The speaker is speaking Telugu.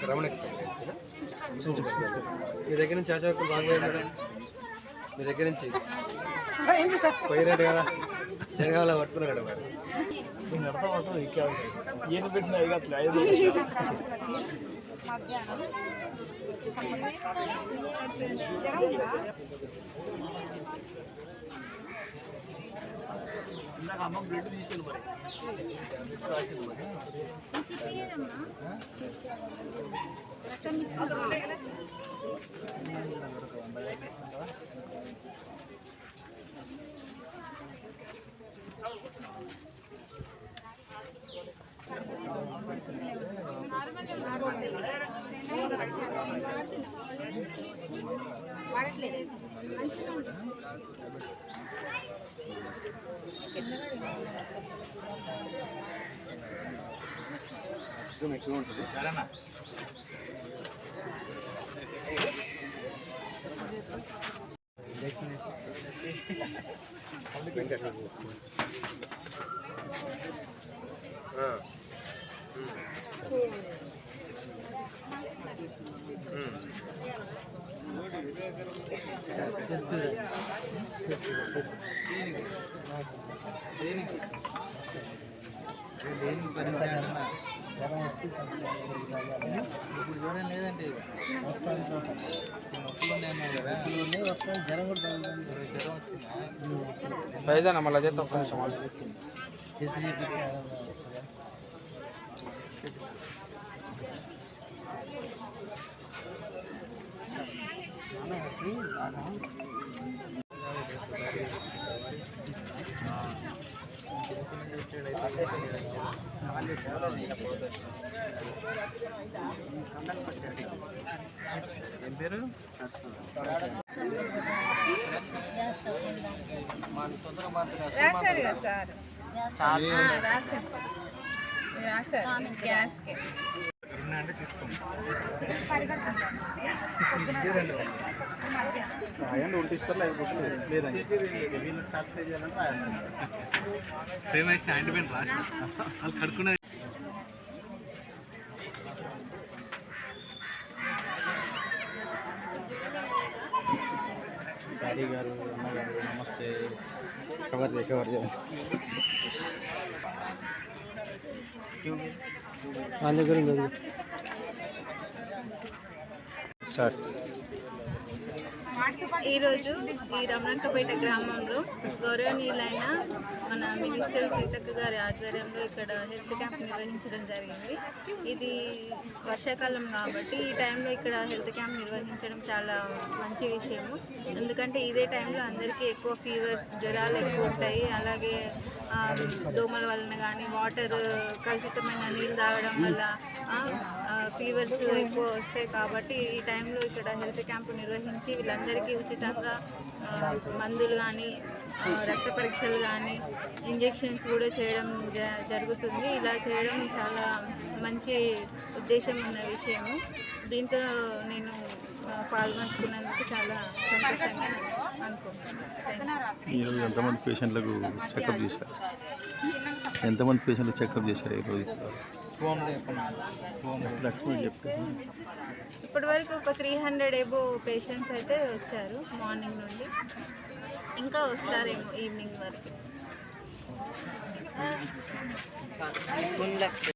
రమణ మీ దగ్గర నుంచి ఆచార్యులు బాగా మేడం మీ దగ్గర నుంచి పోయినట్టు కదా జనగాల పట్టుకున్నాడు మరి ಏನು ಬಿಟ್ಟು ಈಗ ఇందాక అమ్మ బ్లడ్ తీసేది మరి రాసింది మరి ఎక్కువ ఉంటుంది సరేనా ఇప్పుడు జ్వరం లేదండి జ్వరం కూడా జ్వరం వచ్చిందా పైజానా మళ్ళీ అదే తక్కువ వచ్చింది ఏం పేరు రాశారు కదా సార్ రాశారు గ్యాస్కి అంటే తీసుకోండి రాయండి ఉంటిస్తారు లేకపోతే లేదండి వీళ్ళకి సాటిస్ఫై చేయాలంటే రాయండి ఫేమస్ ఆయింట్మెంట్ రాసి వాళ్ళు కడుక్కునే డాడీ గారు అన్నగారు నమస్తే కవర్ చేయండి వాళ్ళ దగ్గర స్టార్ట్ ఈరోజు ఈ రమణంకపేట గ్రామంలో గౌరవనీయులైన మన మినిస్టర్ సీతక్క గారి ఆధ్వర్యంలో ఇక్కడ హెల్త్ క్యాంప్ నిర్వహించడం జరిగింది. ఇది వర్షాకాలం కాబట్టి ఈ టైంలో ఇక్కడ హెల్త్ క్యాంప్ నిర్వహించడం చాలా మంచి విషయము. ఎందుకంటే ఇదే టైంలో అందరికీ ఎక్కువ ఫీవర్స్ జ్వరాలు ఎక్కువ ఉంటాయి. అలాగే దోమల వలన కానీ వాటర్ కలుషితమైన నీళ్ళు తాగడం వల్ల ఫీవర్స్ ఎక్కువ వస్తాయి. కాబట్టి ఈ టైంలో ఇక్కడ హెల్త్ క్యాంపు నిర్వహించి వీళ్ళందరికీ ఉచితంగా మందులు కానీ రక్త పరీక్షలు కానీ ఇంజెక్షన్స్ కూడా చేయడం జరుగుతుంది. ఇలా చేయడం చాలా మంచి ఉద్దేశం ఉన్న విషయము. దీంట్లో నేను పాల్గొంచుకున్నందుకు చాలా సంతోషంగా అనుకుంటున్నాను. ఈరోజు ఎంతమంది పేషెంట్లకు చెకప్ చేశారు? ఎంతమంది పేషెంట్లు చెకప్ చేశారు ఈరోజు? ఇప్పటి వరకు ఒక 300 ఎబో పేషెంట్స్ అయితే వచ్చారు మార్నింగ్ నుండి. ఇంకా వస్తారేమో ఈవినింగ్ వరకు.